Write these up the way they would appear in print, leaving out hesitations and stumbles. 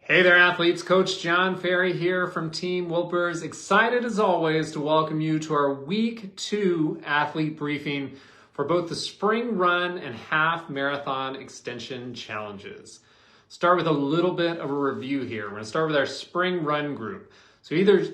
Hey there, athletes. Coach John Ferry here from Team Wilpers. Excited as always to welcome you to our Week 2 athlete briefing for both the spring run and half marathon extension challenges. Start with a little bit of a review here. We're going to start with our spring run group. So either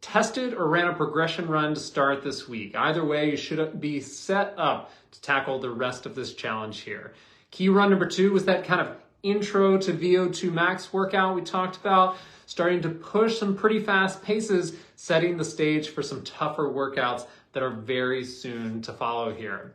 tested or ran a progression run to start this week. Either way, you should be set up to tackle the rest of this challenge here. Key run number 2 was that kind of intro to VO2 max workout we talked about, starting to push some pretty fast paces, setting the stage for some tougher workouts that are very soon to follow here.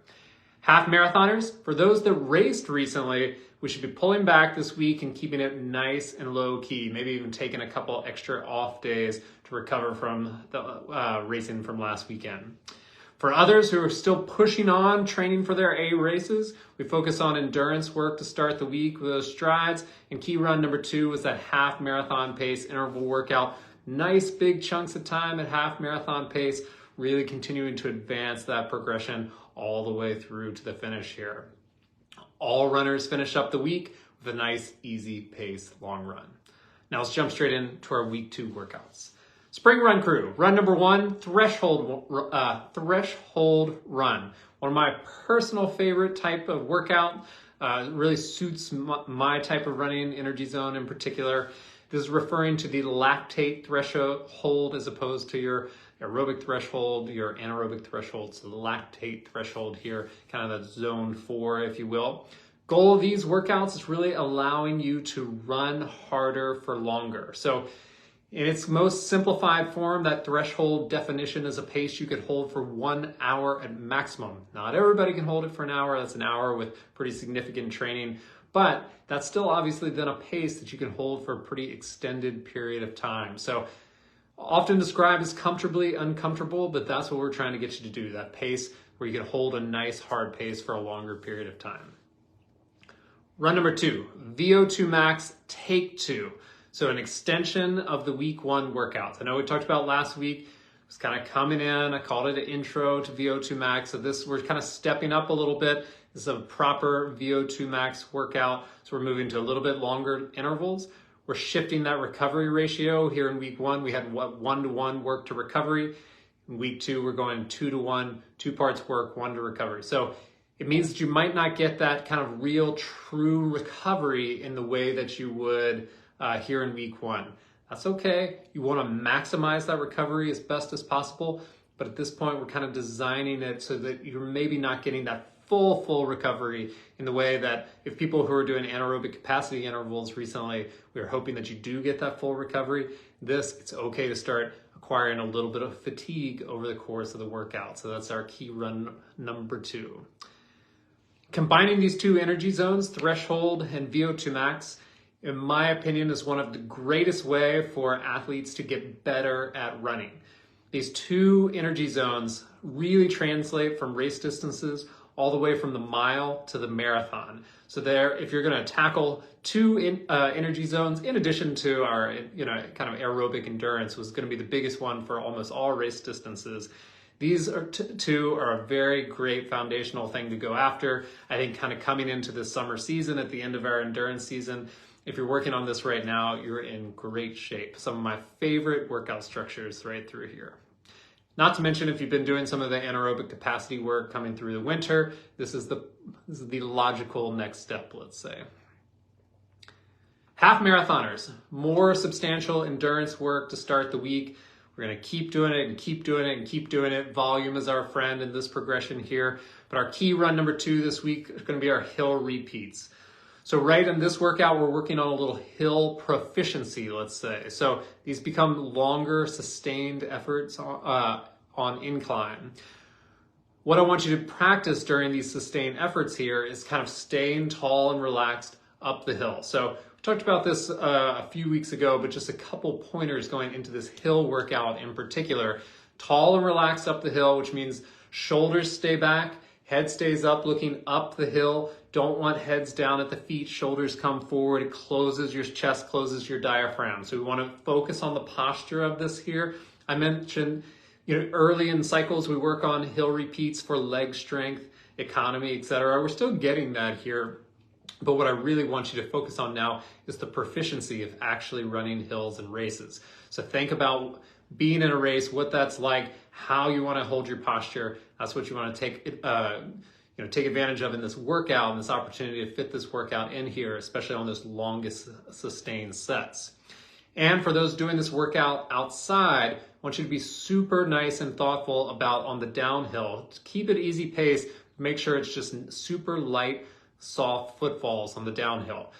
Half marathoners, for those that raced recently, we should be pulling back this week and keeping it nice and low key, maybe even taking a couple extra off days to recover from the racing from last weekend. For others who are still pushing on, training for their A races, we focus on endurance work to start the week with those strides. And key run number 2 was that half marathon pace interval workout. Nice big chunks of time at half marathon pace, really continuing to advance that progression all the way through to the finish here. All runners finish up the week with a nice, easy pace long run. Now let's jump straight into our week 2 workouts. Spring run crew, run number 1, threshold run. One of my personal favorite type of workout, really suits my type of running, energy zone in particular. This is referring to the lactate threshold as opposed to your aerobic threshold, your anaerobic threshold. So the lactate threshold here, kind of the zone 4, if you will. Goal of these workouts is really allowing you to run harder for longer. So in its most simplified form, that threshold definition is a pace you could hold for 1 hour at maximum. Not everybody can hold it for an hour. That's an hour with pretty significant training, but that's still obviously then a pace that you can hold for a pretty extended period of time. So often described as comfortably uncomfortable, but that's what we're trying to get you to do, that pace where you can hold a nice hard pace for a longer period of time. Run number 2, VO2 max take 2. So an extension of the week 1 workouts. I know we talked about last week, it was kind of coming in. I called it an intro to VO2 max. So this, we're kind of stepping up a little bit. This is a proper VO2 max workout. So we're moving to a little bit longer intervals. We're shifting that recovery ratio. Here in week 1, we had 1-to-1 work to recovery. In week 2, we're going 2-to-1, 2 parts work, 1 to recovery. So it means that you might not get that kind of real true recovery in the way that you would here in week 1. That's okay. You want to maximize that recovery as best as possible, but at this point we're kind of designing it so that you're maybe not getting that full recovery in the way that if people who are doing anaerobic capacity intervals recently, we are hoping that you do get that full recovery. It's okay to start acquiring a little bit of fatigue over the course of the workout. So that's our key run number 2. Combining these 2 energy zones, threshold and VO2 max, in my opinion, is one of the greatest way for athletes to get better at running. These 2 energy zones really translate from race distances all the way from the mile to the marathon. So there, if you're going to tackle 2 energy zones, in addition to our kind of aerobic endurance, was going to be the biggest one for almost all race distances. These are 2 are a very great foundational thing to go after. I think kind of coming into the summer season, at the end of our endurance season, if you're working on this right now, you're in great shape. Some of my favorite workout structures right through here. Not to mention, if you've been doing some of the anaerobic capacity work coming through the winter, this is the logical next step, let's say. Half marathoners, more substantial endurance work to start the week. We're going to keep doing it and keep doing it and keep doing it. Volume is our friend in this progression here. But our key run number 2 this week is going to be our hill repeats. So right in this workout, we're working on a little hill proficiency, let's say. So these become longer, sustained efforts on incline. What I want you to practice during these sustained efforts here is kind of staying tall and relaxed up the hill. So we talked about this a few weeks ago, but just a couple pointers going into this hill workout in particular. Tall and relaxed up the hill, which means shoulders stay back, head stays up, looking up the hill. Don't want heads down at the feet, shoulders come forward. It closes your chest, closes your diaphragm. So we want to focus on the posture of this here. I mentioned, early in cycles, we work on hill repeats for leg strength, economy, etc. We're still getting that here But what I really want you to focus on now is the proficiency of actually running hills and races. So think about being in a race, what that's like, how you want to hold your posture. That's what you want to take advantage of in this workout, and this opportunity to fit this workout in here, especially on those longest sustained sets. And for those doing this workout outside, I want you to be super nice and thoughtful about on the downhill. Keep it easy pace. Make sure it's just super light, soft footfalls on the downhill.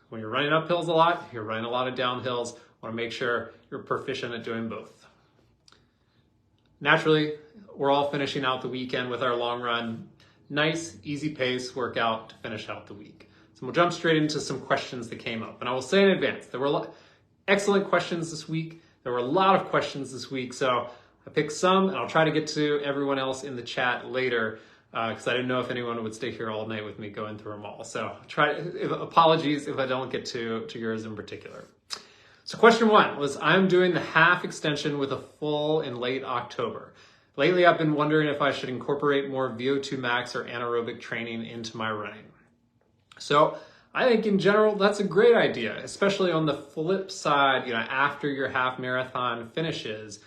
When you're running up hills a lot, you're running a lot of downhills. Want to make sure you're proficient at doing both. Naturally, we're all finishing out the weekend with our long run. Nice, easy pace workout to finish out the week. So we'll jump straight into some questions that came up. And I will say in advance, there were excellent questions this week. There were a lot of questions this week. So I picked some, and I'll try to get to everyone else in the chat later, because I didn't know if anyone would stay here all night with me going through them all. So apologies if I don't get to yours in particular. So question one was, I'm doing the half extension with a full in late October. Lately, I've been wondering if I should incorporate more VO2 max or anaerobic training into my running. So I think in general, that's a great idea, especially on the flip side, after your half marathon finishes.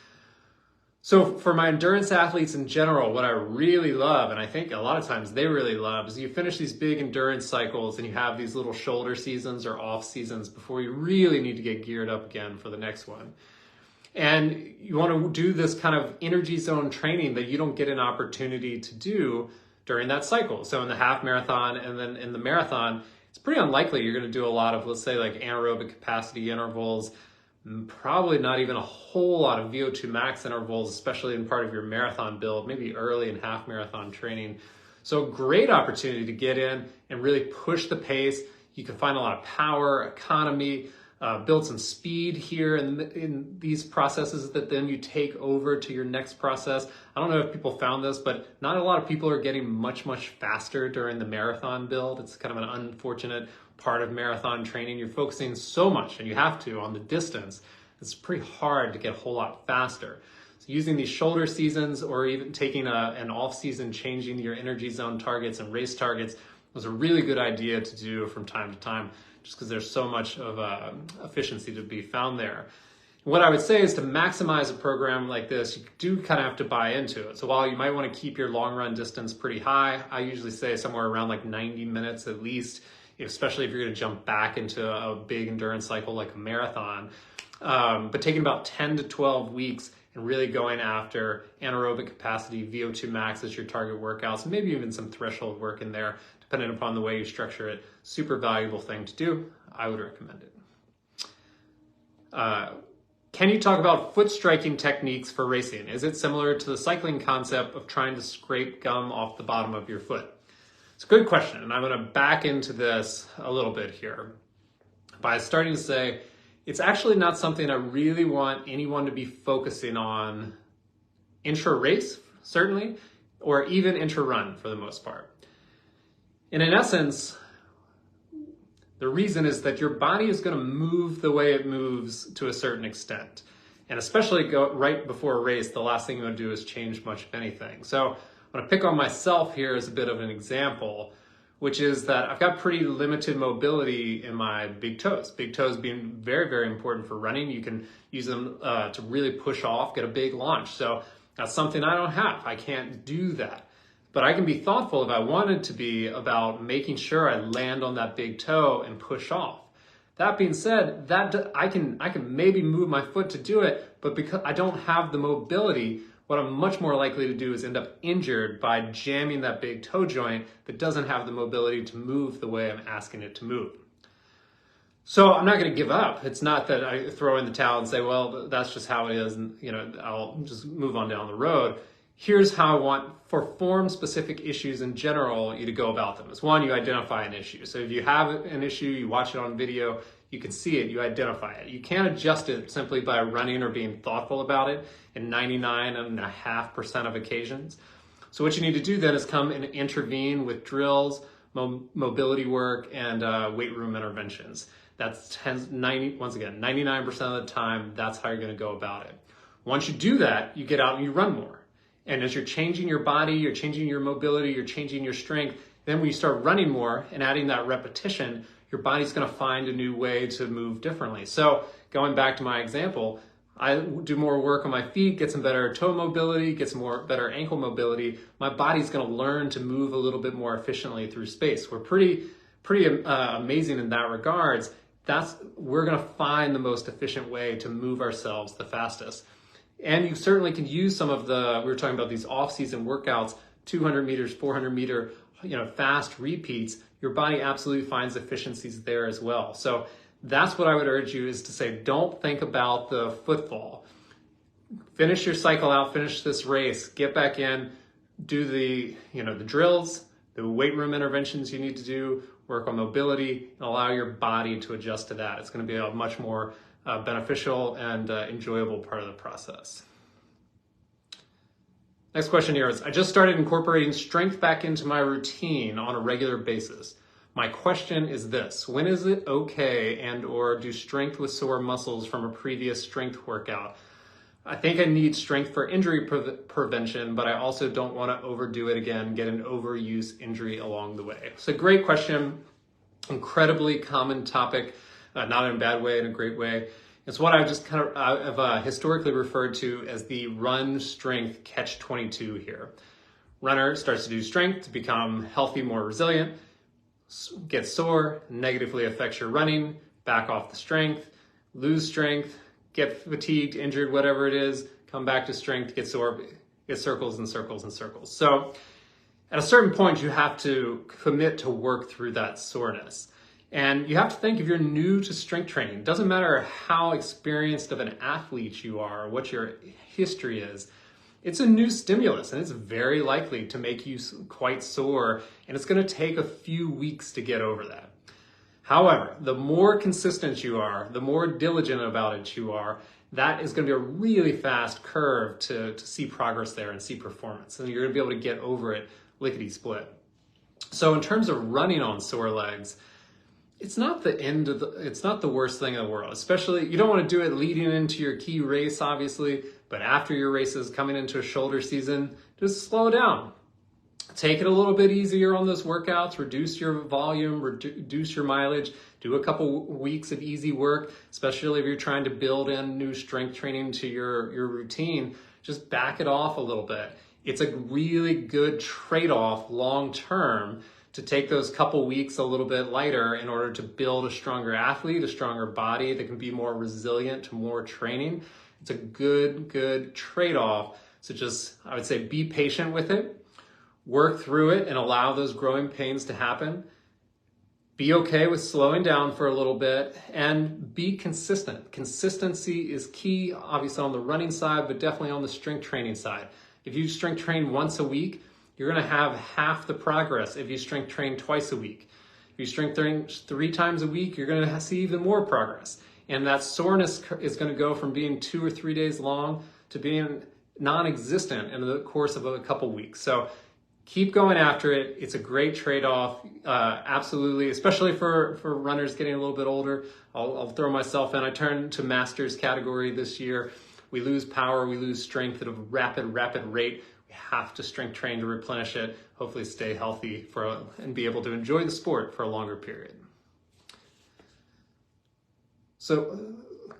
So for my endurance athletes in general, what I really love, and I think a lot of times they really love, is you finish these big endurance cycles and you have these little shoulder seasons or off seasons before you really need to get geared up again for the next one. And you want to do this kind of energy zone training that you don't get an opportunity to do during that cycle. So in the half marathon and then in the marathon, it's pretty unlikely you're going to do a lot of, let's say, like anaerobic capacity intervals, probably not even a whole lot of VO2 max intervals, especially in part of your marathon build, maybe early in half marathon training. So great opportunity to get in and really push the pace. You can find a lot of power, economy, build some speed here in these processes that then you take over to your next process. I don't know if people found this, but not a lot of people are getting much, much faster during the marathon build. It's kind of an unfortunate part of marathon training. You're focusing so much, and you have to, on the distance. It's pretty hard to get a whole lot faster. So using these shoulder seasons or even taking an off season, changing your energy zone targets and race targets was a really good idea to do from time to time, just because there's so much of efficiency to be found there. What I would say is to maximize a program like this, you do kind of have to buy into it. So while you might want to keep your long run distance pretty high, I usually say somewhere around like 90 minutes at least, especially if you're going to jump back into a big endurance cycle like a marathon. But taking about 10 to 12 weeks and really going after anaerobic capacity, VO2 max as your target workouts, and maybe even some threshold work in there, depending upon the way you structure it. Super valuable thing to do. I would recommend it. Can you talk about foot striking techniques for racing? Is it similar to the cycling concept of trying to scrape gum off the bottom of your foot? It's a good question, and I'm going to back into this a little bit here by starting to say it's actually not something I really want anyone to be focusing on intra-race, certainly, or even intra-run for the most part. And in essence, the reason is that your body is going to move the way it moves to a certain extent. And especially right before a race, the last thing you want to do is change much of anything. So I'm going to pick on myself here as a bit of an example, which is that I've got pretty limited mobility in my big toes. Big toes being very, very important for running. You can use them to really push off, get a big launch. So that's something I don't have. I can't do that. But I can be thoughtful if I wanted to be about making sure I land on that big toe and push off. That being said, I can maybe move my foot to do it, but because I don't have the mobility, what I'm much more likely to do is end up injured by jamming that big toe joint that doesn't have the mobility to move the way I'm asking it to move. So I'm not going to give up. It's not that I throw in the towel and say, well, that's just how it is, and I'll just move on down the road. Here's how I want, for form-specific issues in general, you to go about them. Is one, you identify an issue. So if you have an issue, you watch it on video, you can see it, you identify it. You can't adjust it simply by running or being thoughtful about it in 99.5% of occasions. So what you need to do then is come and intervene with drills, mobility work, and weight room interventions. That's 99% of the time, that's how you're going to go about it. Once you do that, you get out and you run more. And as you're changing your body, you're changing your mobility, you're changing your strength, Then when you start running more and adding that repetition, your body's going to find a new way to move differently. So going back to my example, I do more work on my feet, get some better toe mobility, get some better ankle mobility. My body's going to learn to move a little bit more efficiently through space. We're pretty amazing in that regards. We're going to find the most efficient way to move ourselves the fastest. And you certainly can use some of we were talking about these off-season workouts, 200 meters, 400 meter, fast repeats. Your body absolutely finds efficiencies there as well. So that's what I would urge you, is to say, don't think about the footfall. Finish your cycle out, finish this race, get back in, do the drills, the weight room interventions you need to do, work on mobility, and allow your body to adjust to that. It's going to be a much more beneficial and enjoyable part of the process. Next question here is, I just started incorporating strength back into my routine on a regular basis. My question is this: when is it okay and/or do strength with sore muscles from a previous strength workout? I think I need strength for injury prevention, but I also don't want to overdo it again, get an overuse injury along the way. It's a great question, incredibly common topic, not in a bad way, in a great way. It's what I've just I've historically referred to as the run strength catch-22 here. Runner starts to do strength to become healthy, more resilient, gets sore, negatively affects your running, back off the strength, lose strength, get fatigued, injured, whatever it is, come back to strength, get sore, get circles and circles and circles. So at a certain point, you have to commit to work through that soreness. And you have to think, if you're new to strength training, it doesn't matter how experienced of an athlete you are, or what your history is, it's a new stimulus and it's very likely to make you quite sore, and it's going to take a few weeks to get over that. However, the more consistent you are, the more diligent about it you are, that is going to be a really fast curve to see progress there and see performance. And you're going to be able to get over it lickety-split. So in terms of running on sore legs, it's not it's not the worst thing in the world. Especially, you don't want to do it leading into your key race, obviously, but after your races, coming into a shoulder season, just slow down. Take it a little bit easier on those workouts, reduce your volume, reduce your mileage, do a couple weeks of easy work, especially if you're trying to build in new strength training to your routine. Just back it off a little bit. It's a really good trade-off long-term to take those couple weeks a little bit lighter in order to build a stronger athlete, a stronger body that can be more resilient to more training. It's a good trade-off. So just, I would say, be patient with it, work through it and allow those growing pains to happen. Be okay with slowing down for a little bit and be consistent. Consistency is key, obviously on the running side, but definitely on the strength training side. If you strength train once a week, you're going to have half the progress if you strength train twice a week. If you strength train 3 times a week, you're going to see even more progress. And that soreness is going to go from being 2 or 3 days long to being non-existent in the course of a couple weeks. So keep going after it. It's a great trade-off, absolutely, especially for runners getting a little bit older. I'll throw myself in. I turned to Masters category this year. We lose power, we lose strength at a rapid rate. We have to strength train to replenish it, hopefully stay healthy and be able to enjoy the sport for a longer period. So,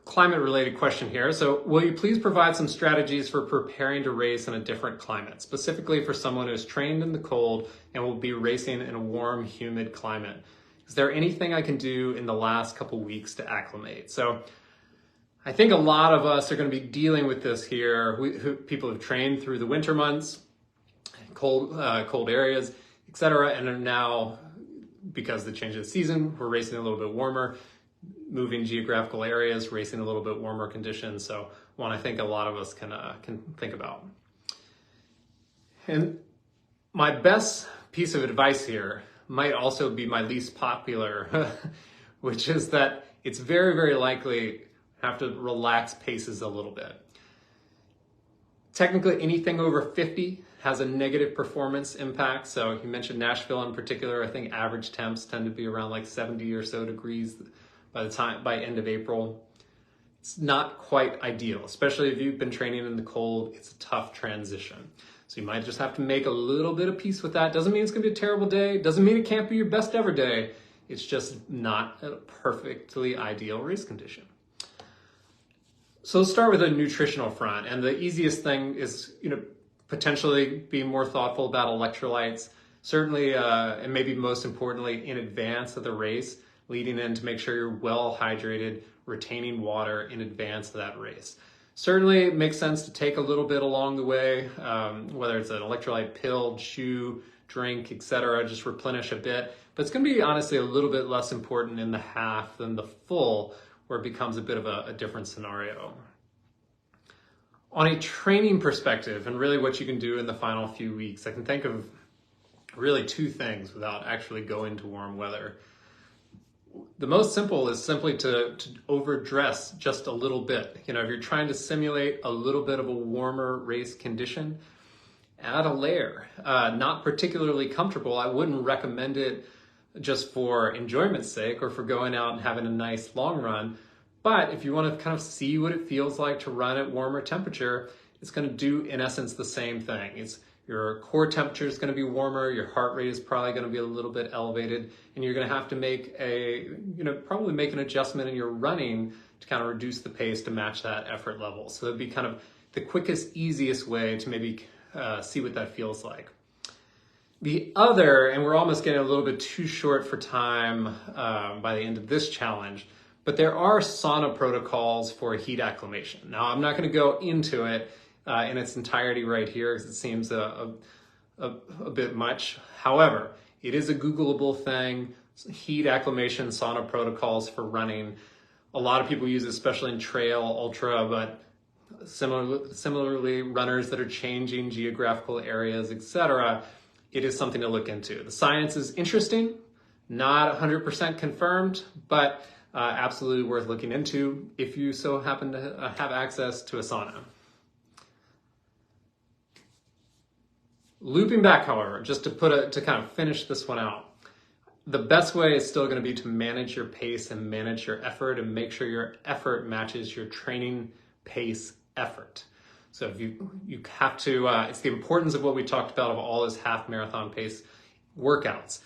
climate-related question here. So, will you please provide some strategies for preparing to race in a different climate, specifically for someone who is trained in the cold and will be racing in a warm, humid climate? Is there anything I can do in the last couple weeks to acclimate? So, I think a lot of us are going to be dealing with this here. People have trained through the winter months, cold areas, etc., and are now, because of the change of the season, we're racing a little bit warmer, moving geographical areas, racing a little bit warmer conditions. So one I think a lot of us can think about. And my best piece of advice here might also be my least popular, which is that it's very, very likely have to relax paces a little bit. Technically, anything over 50 has a negative performance impact. So you mentioned Nashville in particular. I think average temps tend to be around like 70 or so degrees by end of April. It's not quite ideal, especially if you've been training in the cold. It's a tough transition. So you might just have to make a little bit of peace with that. Doesn't mean it's gonna be a terrible day. Doesn't mean it can't be your best ever day. It's just not a perfectly ideal race condition. So let's start with a nutritional front. And the easiest thing is, potentially being more thoughtful about electrolytes. Certainly, and maybe most importantly, in advance of the race, leading in to make sure you're well hydrated, retaining water in advance of that race. Certainly it makes sense to take a little bit along the way, whether it's an electrolyte pill, chew, drink, etc., just replenish a bit. But it's going to be honestly a little bit less important in the half than the full, where it becomes a bit of a different scenario. On a training perspective, and really what you can do in the final few weeks, I can think of really two things without actually going to warm weather. The most simple is simply to overdress just a little bit. If you're trying to simulate a little bit of a warmer race condition, add a layer. Not particularly comfortable. I wouldn't recommend it just for enjoyment's sake or for going out and having a nice long run. But if you want to kind of see what it feels like to run at warmer temperature, it's going to do, in essence, the same thing. Your core temperature is going to be warmer, your heart rate is probably going to be a little bit elevated, and you're going to have to make probably make an adjustment in your running to kind of reduce the pace to match that effort level. So it'd be kind of the quickest, easiest way to maybe see what that feels like. The other, and we're almost getting a little bit too short for time by the end of this challenge, but there are sauna protocols for heat acclimation. Now, I'm not going to go into it in its entirety right here because it seems a bit much. However, it is a Googleable thing. Heat acclimation sauna protocols for running. A lot of people use it, especially in trail, ultra, but similarly, runners that are changing geographical areas, etc. It is something to look into. The science is interesting, not 100% confirmed, but absolutely worth looking into if you so happen to have access to a sauna. Looping back, however, just to kind of finish this one out, the best way is still going to be to manage your pace and manage your effort and make sure your effort matches your training pace effort. So if you have to, it's the importance of what we talked about of all those half marathon pace workouts.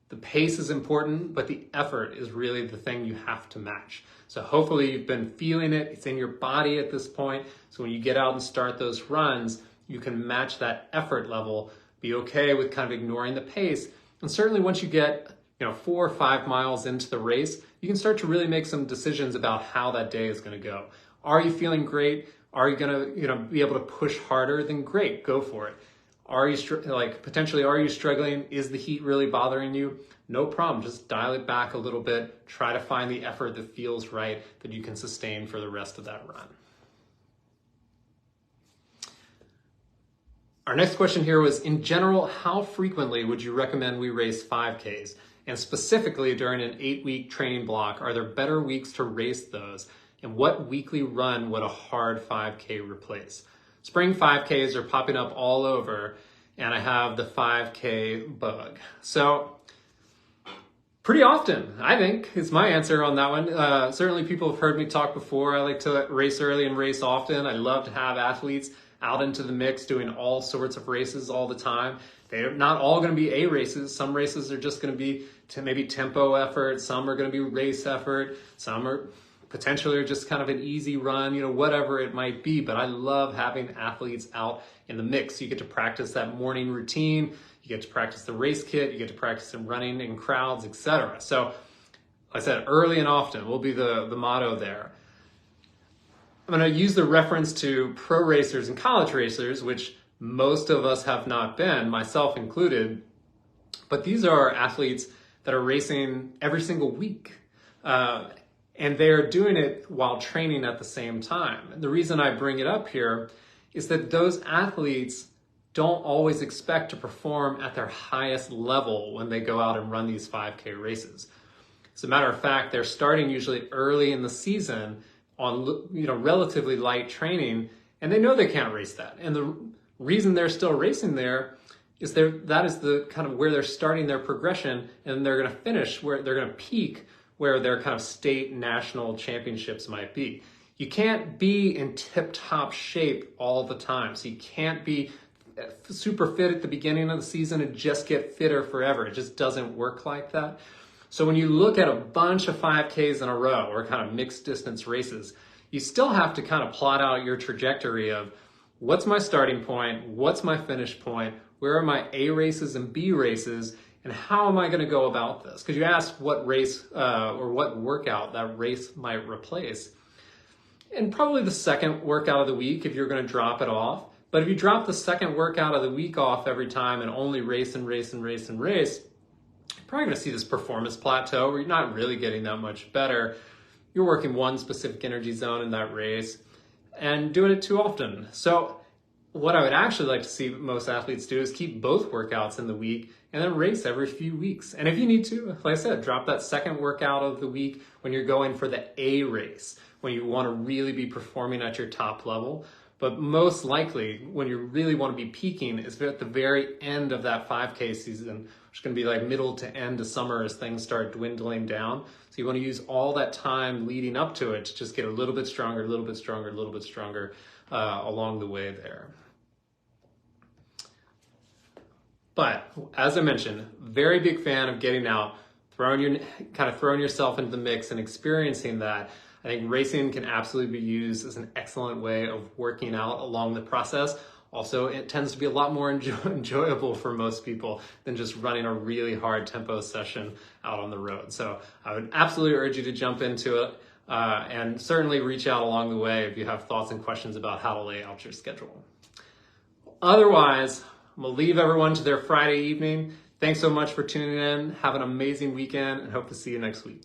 The pace is important, but the effort is really the thing you have to match. So hopefully you've been feeling it. It's in your body at this point. So when you get out and start those runs, you can match that effort level, be okay with kind of ignoring the pace. And certainly once you get 4 or 5 miles into the race, you can start to really make some decisions about how that day is going to go. Are you feeling great? Are you going to be able to push harder? Then great, go for it. Are you potentially are you struggling? Is the heat really bothering you? No problem. Just dial it back a little bit. Try to find the effort that feels right that you can sustain for the rest of that run. Our next question here was, in general, how frequently would you recommend we race 5Ks? And specifically during an 8-week training block, are there better weeks to race those? And what weekly run would a hard 5K replace? Spring 5Ks are popping up all over, and I have the 5K bug. So pretty often, I think, is my answer on that one. Certainly people have heard me talk before. I like to race early and race often. I love to have athletes out into the mix doing all sorts of races all the time. They're not all going to be A races. Some races are just going to be maybe tempo effort. Some are going to be race effort. Some are potentially just kind of an easy run, whatever it might be. But I love having athletes out in the mix. You get to practice that morning routine. You get to practice the race kit. You get to practice them running in crowds, etc. So, like I said, early and often will be the motto there. I'm going to use the reference to pro racers and college racers, which most of us have not been, myself included. But these are athletes that are racing every single week. And they're doing it while training at the same time. And the reason I bring it up here is that those athletes don't always expect to perform at their highest level when they go out and run these 5K races. As a matter of fact, they're starting usually early in the season on relatively light training, and they know they can't race that. And the reason they're still racing there is that is the kind of where they're starting their progression, and they're going to finish where they're going to peak where their kind of state national championships might be. You can't be in tip-top shape all the time. So you can't be super fit at the beginning of the season and just get fitter forever. It just doesn't work like that. So when you look at a bunch of 5Ks in a row or kind of mixed distance races, you still have to kind of plot out your trajectory of what's my starting point, what's my finish point, where are my A races and B races, and how am I going to go about this? Because you asked what race or what workout that race might replace. And probably the second workout of the week if you're going to drop it off. But if you drop the second workout of the week off every time and only race, you're probably going to see this performance plateau where you're not really getting that much better. You're working one specific energy zone in that race and doing it too often. So what I would actually like to see most athletes do is keep both workouts in the week and then race every few weeks. And if you need to, like I said, drop that second workout of the week when you're going for the A race, when you want to really be performing at your top level. But most likely, when you really want to be peaking is at the very end of that 5K season, which is going to be like middle to end of summer as things start dwindling down. So you want to use all that time leading up to it to just get a little bit stronger along the way there. But as I mentioned, very big fan of getting out, throwing yourself into the mix and experiencing that. I think racing can absolutely be used as an excellent way of working out along the process. Also, it tends to be a lot more enjoyable for most people than just running a really hard tempo session out on the road. So I would absolutely urge you to jump into it and certainly reach out along the way if you have thoughts and questions about how to lay out your schedule. Otherwise, I'm going to leave everyone to their Friday evening. Thanks so much for tuning in. Have an amazing weekend and hope to see you next week.